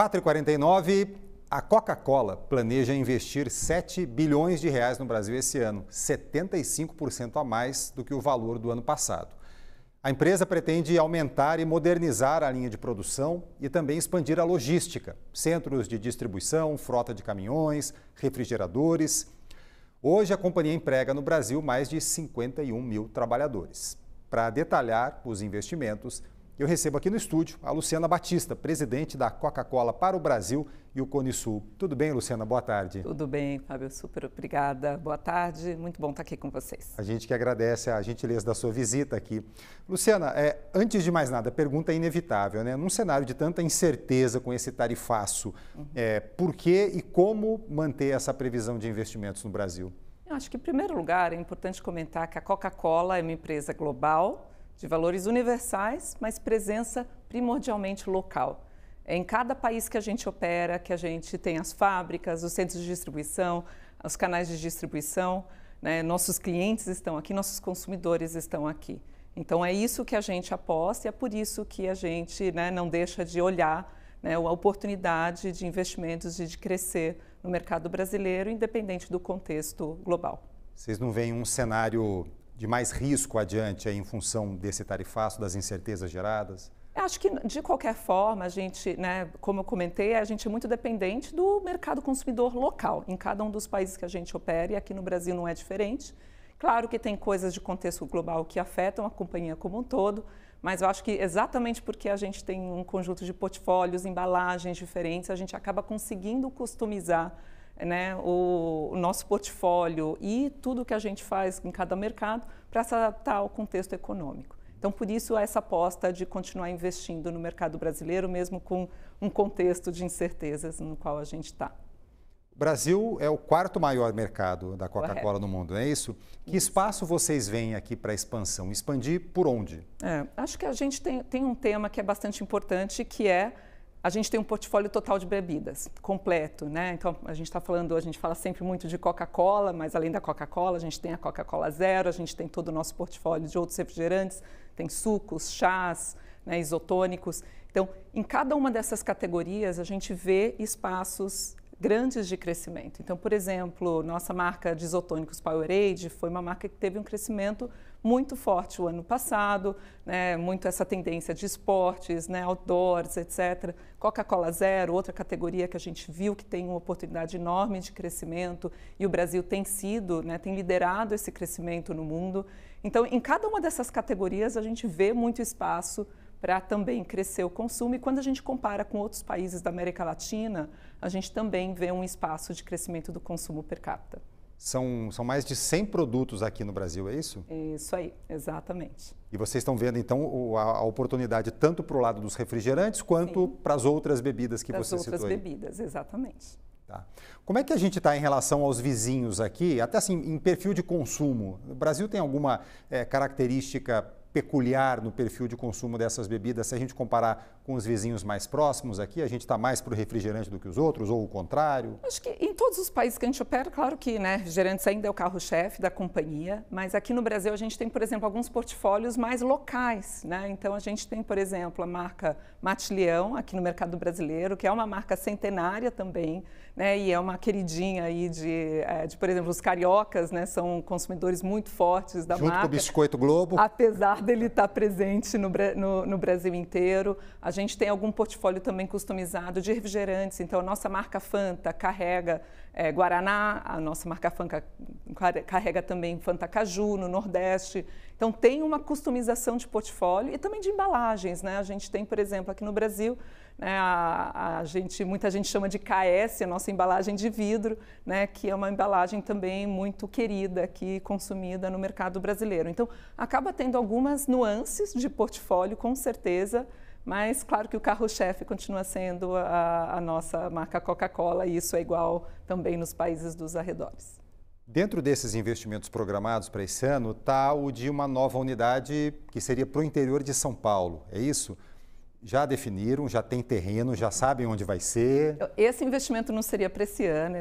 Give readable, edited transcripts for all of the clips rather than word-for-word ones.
4h49, a Coca-Cola planeja investir 7 bilhões de reais no Brasil esse ano, 75% a mais do que o valor do ano passado. A empresa pretende aumentar e modernizar a linha de produção e também expandir a logística, centros de distribuição, frota de caminhões, refrigeradores. Hoje, a companhia emprega no Brasil mais de 51 mil trabalhadores. Para detalhar os investimentos, eu recebo aqui no estúdio a Luciana Batista, presidente da Coca-Cola para o Brasil e o Cone Sul. Tudo bem, Luciana? Boa tarde. Tudo bem, Fábio. Super obrigada. Boa tarde. Muito bom estar aqui com vocês. A gente que agradece a gentileza da sua visita aqui. Luciana, antes de mais nada, a pergunta é inevitável, né? Num cenário de tanta incerteza com esse tarifaço, por que e como manter essa previsão de investimentos no Brasil? Eu acho que, em primeiro lugar, é importante comentar que a Coca-Cola é uma empresa global, de valores universais, mas presença primordialmente local. É em cada país que a gente opera, que a gente tem as fábricas, os centros de distribuição, os canais de distribuição, né? Nossos clientes estão aqui, nossos consumidores estão aqui. Então é isso que a gente aposta e é por isso que a gente, né, não deixa de olhar, né, a oportunidade de investimentos e de crescer no mercado brasileiro, independente do contexto global. Vocês não veem um cenário de mais risco adiante aí, em função desse tarifaço, das incertezas geradas? Eu acho que, de qualquer forma, a gente, né, como eu comentei, a gente é muito dependente do mercado consumidor local, em cada um dos países que a gente opera, e aqui no Brasil não é diferente. Claro que tem coisas de contexto global que afetam a companhia como um todo, mas eu acho que exatamente porque a gente tem um conjunto de portfólios, embalagens diferentes, a gente acaba conseguindo customizar, né, o nosso portfólio e tudo que a gente faz em cada mercado para se adaptar ao contexto econômico. Então, por isso, essa aposta de continuar investindo no mercado brasileiro, mesmo com um contexto de incertezas no qual a gente está. O Brasil é o quarto maior mercado da Coca-Cola no mundo, não é isso? Que espaço vocês veem aqui para expansão? Expandir por onde? Acho que a gente tem um tema que é bastante importante, que é a gente tem um portfólio total de bebidas, completo, né? Então, a gente fala sempre muito de Coca-Cola, mas além da Coca-Cola, a gente tem a Coca-Cola Zero, a gente tem todo o nosso portfólio de outros refrigerantes, tem sucos, chás, né, isotônicos. Então, em cada uma dessas categorias, a gente vê espaços grandes de crescimento. Então, por exemplo, nossa marca de isotônicos Powerade foi uma marca que teve um crescimento muito forte o ano passado, né, muito essa tendência de esportes, né, outdoors, etc. Coca-Cola Zero, outra categoria que a gente viu que tem uma oportunidade enorme de crescimento e o Brasil tem sido, né, tem liderado esse crescimento no mundo. Então, em cada uma dessas categorias, a gente vê muito espaço para também crescer o consumo. E quando a gente compara com outros países da América Latina, a gente também vê um espaço de crescimento do consumo per capita. São mais de 100 produtos aqui no Brasil, é isso? Isso aí, exatamente. E vocês estão vendo, então, a oportunidade tanto para o lado dos refrigerantes quanto para as outras bebidas que você citou aí? Para as outras bebidas, exatamente. Tá. Como é que a gente está em relação aos vizinhos aqui, até assim, em perfil de consumo? O Brasil tem alguma característica peculiar no perfil de consumo dessas bebidas, se a gente comparar com os vizinhos mais próximos aqui, a gente está mais para o refrigerante do que os outros, ou o contrário? Acho que em todos os países que a gente opera, claro que, né, refrigerantes ainda é o carro-chefe da companhia, mas aqui no Brasil a gente tem, por exemplo, alguns portfólios mais locais, né? Então a gente tem, por exemplo, a marca Mate Leão aqui no mercado brasileiro, que é uma marca centenária também, né? E é uma queridinha aí de por exemplo, os cariocas, né? São consumidores muito fortes da marca. Junto com o Biscoito Globo. Apesar dele estar presente no Brasil inteiro. A gente tem algum portfólio também customizado de refrigerantes. Então, a nossa marca Fanta carrega Guaraná, a nossa marca Fanta carrega também Fanta Caju no Nordeste. Então, tem uma customização de portfólio e também de embalagens, né? A gente tem, por exemplo, aqui no Brasil, né, muita gente chama de KS, a nossa embalagem de vidro, né, que é uma embalagem também muito querida aqui, consumida no mercado brasileiro. Então, acaba tendo algumas nuances de portfólio, com certeza, mas claro que o carro-chefe continua sendo a nossa marca Coca-Cola e isso é igual também nos países dos arredores. Dentro desses investimentos programados para esse ano está o de uma nova unidade que seria para o interior de São Paulo, é isso? Já definiram, já tem terreno, já sabem onde vai ser? Esse investimento não seria para esse ano,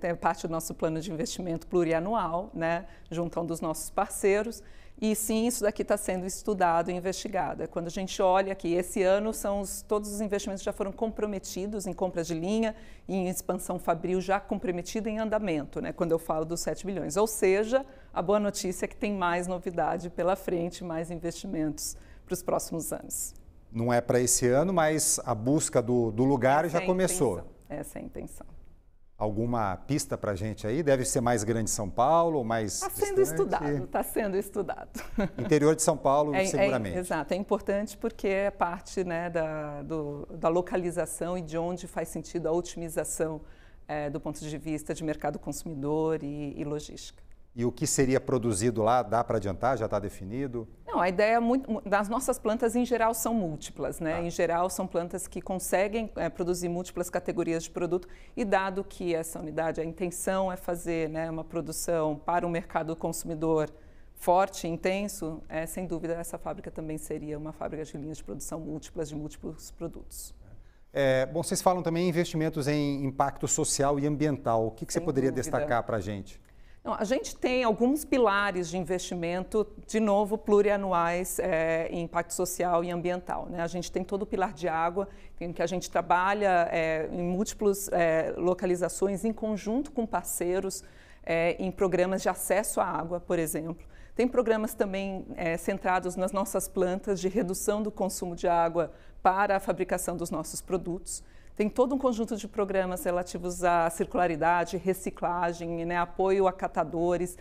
é parte do nosso plano de investimento plurianual, né, junto a um dos nossos parceiros. E sim, isso daqui está sendo estudado e investigado. Quando a gente olha aqui, esse ano todos os investimentos já foram comprometidos em compras de linha e em expansão fabril já comprometida em andamento, né, quando eu falo dos 7 bilhões. Ou seja, a boa notícia é que tem mais novidade pela frente, mais investimentos para os próximos anos. Não é para esse ano, mas a busca do lugar já começou. Essa é a intenção. Alguma pista para a gente aí? Deve ser mais grande São Paulo ou mais Está sendo estudado, está sendo estudado. Interior de São Paulo, seguramente. Exato, é importante porque é parte, né, da localização e de onde faz sentido a otimização do ponto de vista de mercado consumidor e logística. E o que seria produzido lá, dá para adiantar? Já está definido? Não, a ideia das nossas plantas, em geral, são múltiplas, né? Em geral, são plantas que conseguem produzir múltiplas categorias de produto e dado que essa unidade, a intenção é fazer, né, uma produção para o mercado consumidor forte, intenso, sem dúvida, essa fábrica também seria uma fábrica de linhas de produção múltiplas, de múltiplos produtos. Bom, vocês falam também em investimentos em impacto social e ambiental. O que você poderia destacar para a gente? Não, a gente tem alguns pilares de investimento, de novo, plurianuais em impacto social e ambiental, né? A gente tem todo o pilar de água, em que a gente trabalha em múltiplas localizações, em conjunto com parceiros, em programas de acesso à água, por exemplo. Tem programas também centrados nas nossas plantas de redução do consumo de água para a fabricação dos nossos produtos. Tem todo um conjunto de programas relativos à circularidade, reciclagem, né, apoio a catadores,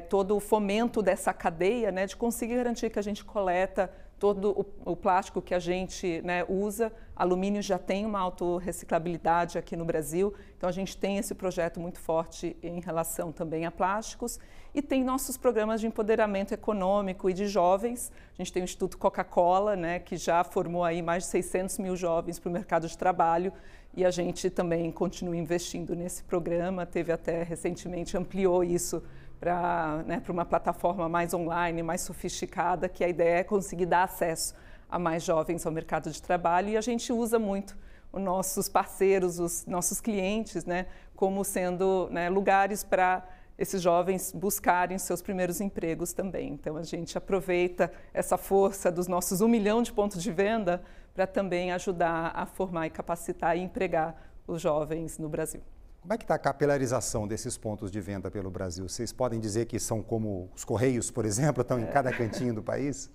todo o fomento dessa cadeia, né, de conseguir garantir que a gente coleta todo o plástico que a gente, né, usa. Alumínio já tem uma autorreciclabilidade aqui no Brasil, então a gente tem esse projeto muito forte em relação também a plásticos. E tem nossos programas de empoderamento econômico e de jovens. A gente tem o Instituto Coca-Cola, né, que já formou aí mais de 600 mil jovens para o mercado de trabalho e a gente também continua investindo nesse programa. Teve até recentemente, ampliou isso para uma plataforma mais online, mais sofisticada, que a ideia é conseguir dar acesso a mais jovens ao mercado de trabalho e a gente usa muito os nossos parceiros, os nossos clientes, né, como sendo, né, lugares para esses jovens buscarem seus primeiros empregos também. Então, a gente aproveita essa força dos nossos 1 milhão de pontos de venda para também ajudar a formar e capacitar e empregar os jovens no Brasil. Como é que está a capilarização desses pontos de venda pelo Brasil? Vocês podem dizer que são como os Correios, por exemplo, estão em cada cantinho do país?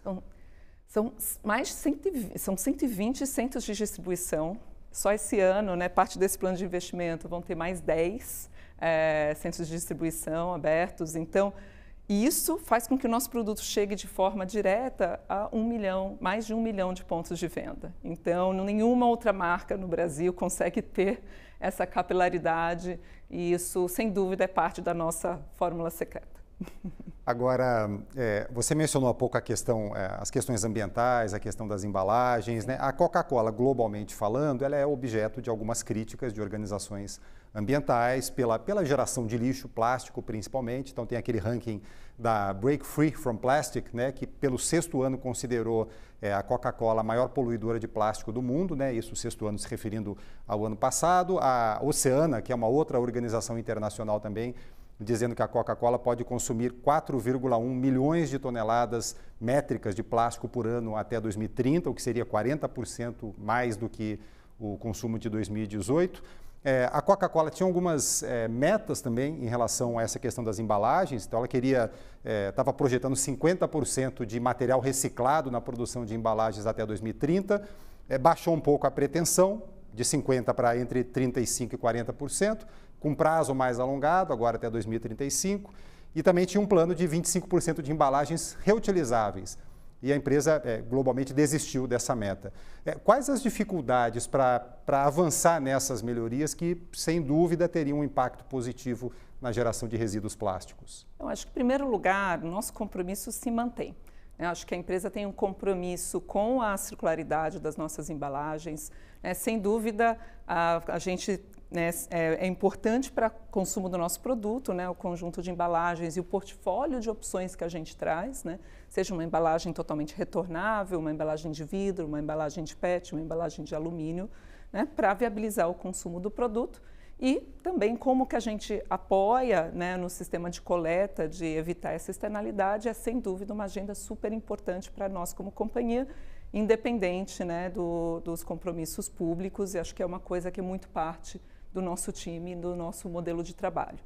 São 120 centros de distribuição. Só esse ano, né, parte desse plano de investimento, vão ter mais 10 centros de distribuição abertos. Então, isso faz com que o nosso produto chegue de forma direta a mais de 1 milhão de pontos de venda. Então, nenhuma outra marca no Brasil consegue ter essa capilaridade e isso, sem dúvida, é parte da nossa fórmula secreta. Agora, você mencionou há pouco as questões ambientais, a questão das embalagens, né? A Coca-Cola, globalmente falando, ela é objeto de algumas críticas de organizações ambientais pela geração de lixo, plástico principalmente. Então tem aquele ranking da Break Free from Plastic, né, que pelo 6º ano considerou a Coca-Cola a maior poluidora de plástico do mundo, né, isso o 6º ano se referindo ao ano passado. A Oceana, que é uma outra organização internacional também, dizendo que a Coca-Cola pode consumir 4,1 milhões de toneladas métricas de plástico por ano até 2030, o que seria 40% mais do que o consumo de 2018. A Coca-Cola tinha algumas metas também em relação a essa questão das embalagens, então ela estava projetando 50% de material reciclado na produção de embalagens até 2030, baixou um pouco a pretensão, de 50% para entre 35% e 40%, com prazo mais alongado, agora até 2035, e também tinha um plano de 25% de embalagens reutilizáveis. E a empresa globalmente desistiu dessa meta. Quais as dificuldades para avançar nessas melhorias que, sem dúvida, teriam um impacto positivo na geração de resíduos plásticos? Eu acho que, em primeiro lugar, o nosso compromisso se mantém. Eu acho que a empresa tem um compromisso com a circularidade das nossas embalagens. Sem dúvida, a gente é importante para o consumo do nosso produto, né, o conjunto de embalagens e o portfólio de opções que a gente traz, né, seja uma embalagem totalmente retornável, uma embalagem de vidro, uma embalagem de PET, uma embalagem de alumínio, né, para viabilizar o consumo do produto. e também como que a gente apoia, né, no sistema de coleta, de evitar essa externalidade, é sem dúvida uma agenda super importante para nós como companhia, independente, né, dos compromissos públicos, e acho que é uma coisa que é muito parte do nosso time, do nosso modelo de trabalho.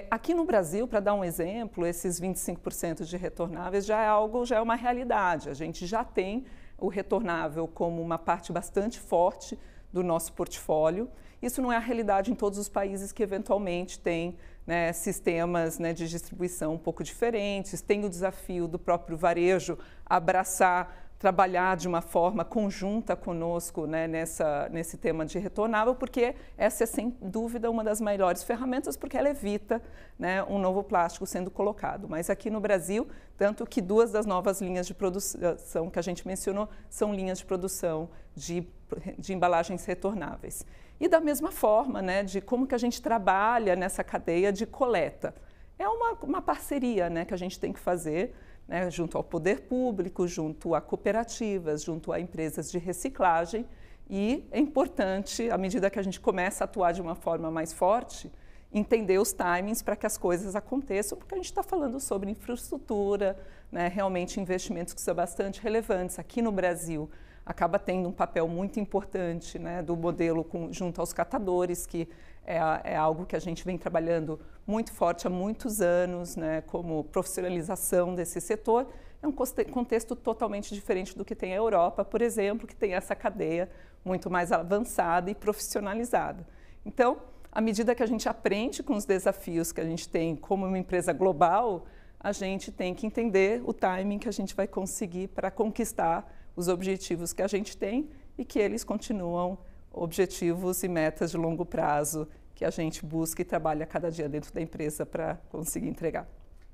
Aqui no Brasil, para dar um exemplo, esses 25% de retornáveis já é uma realidade. A gente já tem o retornável como uma parte bastante forte do nosso portfólio. Isso não é a realidade em todos os países que eventualmente têm, né, sistemas, né, de distribuição um pouco diferentes. Tem o desafio do próprio varejo abraçar, trabalhar de uma forma conjunta conosco, né, nesse tema de retornável, porque essa é, sem dúvida, uma das maiores ferramentas, porque ela evita, né, um novo plástico sendo colocado. Mas aqui no Brasil, tanto que 2 das novas linhas de produção que a gente mencionou são linhas de produção de embalagens retornáveis. E da mesma forma, né, de como que a gente trabalha nessa cadeia de coleta. É uma parceria, né, que a gente tem que fazer, né, junto ao poder público, junto a cooperativas, junto a empresas de reciclagem, e é importante, à medida que a gente começa a atuar de uma forma mais forte, entender os timings para que as coisas aconteçam, porque a gente está falando sobre infraestrutura, né, realmente investimentos que são bastante relevantes. Aqui no Brasil, acaba tendo um papel muito importante, né, do modelo junto aos catadores, que é algo que a gente vem trabalhando muito forte há muitos anos, né, como profissionalização desse setor. É um contexto totalmente diferente do que tem a Europa, por exemplo, que tem essa cadeia muito mais avançada e profissionalizada. Então, à medida que a gente aprende com os desafios que a gente tem como uma empresa global, a gente tem que entender o timing que a gente vai conseguir para conquistar os objetivos que a gente tem e que eles continuam objetivos e metas de longo prazo que a gente busca e trabalha cada dia dentro da empresa para conseguir entregar.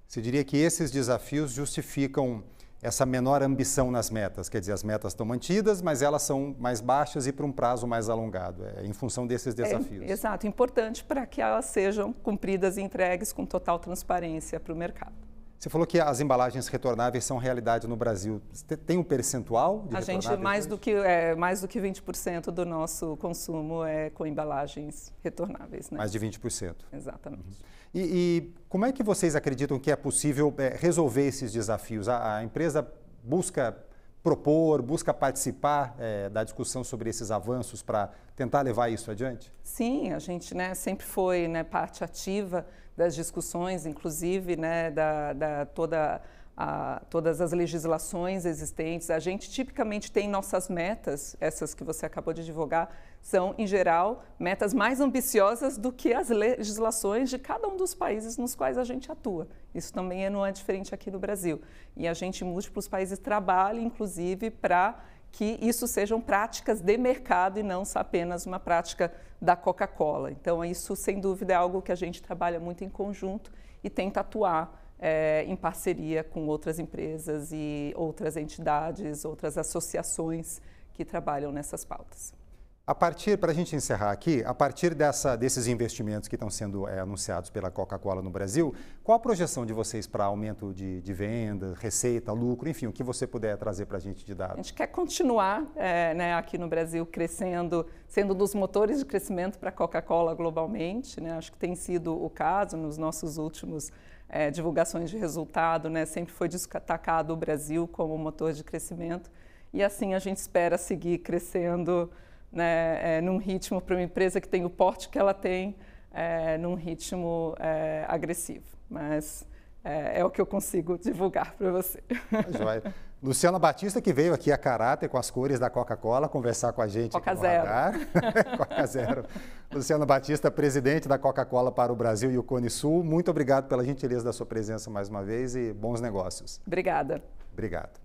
Você diria que esses desafios justificam essa menor ambição nas metas? Quer dizer, as metas estão mantidas, mas elas são mais baixas e para um prazo mais alongado, em função desses desafios. Exato, importante para que elas sejam cumpridas e entregues com total transparência para o mercado. Você falou que as embalagens retornáveis são realidade no Brasil. Tem um percentual de retornáveis? A gente, mais do que 20% do nosso consumo é com embalagens retornáveis, né? Mais de 20%. Exatamente. E como é que vocês acreditam que é possível resolver esses desafios? A empresa busca propor, busca participar da discussão sobre esses avanços para tentar levar isso adiante? Sim, a gente, né, sempre foi, né, parte ativa das discussões, inclusive, né, todas as legislações existentes. A gente tipicamente tem nossas metas, essas que você acabou de divulgar, são, em geral, metas mais ambiciosas do que as legislações de cada um dos países nos quais a gente atua. Isso também não é diferente aqui no Brasil. E a gente, em múltiplos países, trabalha, inclusive, para que isso sejam práticas de mercado e não apenas uma prática da Coca-Cola. Então, isso, sem dúvida, é algo que a gente trabalha muito em conjunto e tenta atuar em parceria com outras empresas e outras entidades, outras associações que trabalham nessas pautas. Para a gente encerrar aqui, a partir desses investimentos que estão sendo anunciados pela Coca-Cola no Brasil, qual a projeção de vocês para aumento de venda, receita, lucro, enfim, o que você puder trazer para a gente de dados? A gente quer continuar né, aqui no Brasil crescendo, sendo dos motores de crescimento para a Coca-Cola globalmente, né? Acho que tem sido o caso nos nossos últimos divulgações de resultado, né? Sempre foi destacado o Brasil como motor de crescimento e assim a gente espera seguir crescendo, né, num ritmo para uma empresa que tem o porte que ela tem, num ritmo agressivo. Mas é o que eu consigo divulgar para você. Joia. Luciana Batista, que veio aqui a caráter com as cores da Coca-Cola, conversar com a gente. Coca Zero. Coca Zero. Luciana Batista, presidente da Coca-Cola para o Brasil e o Cone Sul. Muito obrigado pela gentileza da sua presença mais uma vez e bons negócios. Obrigada. Obrigado.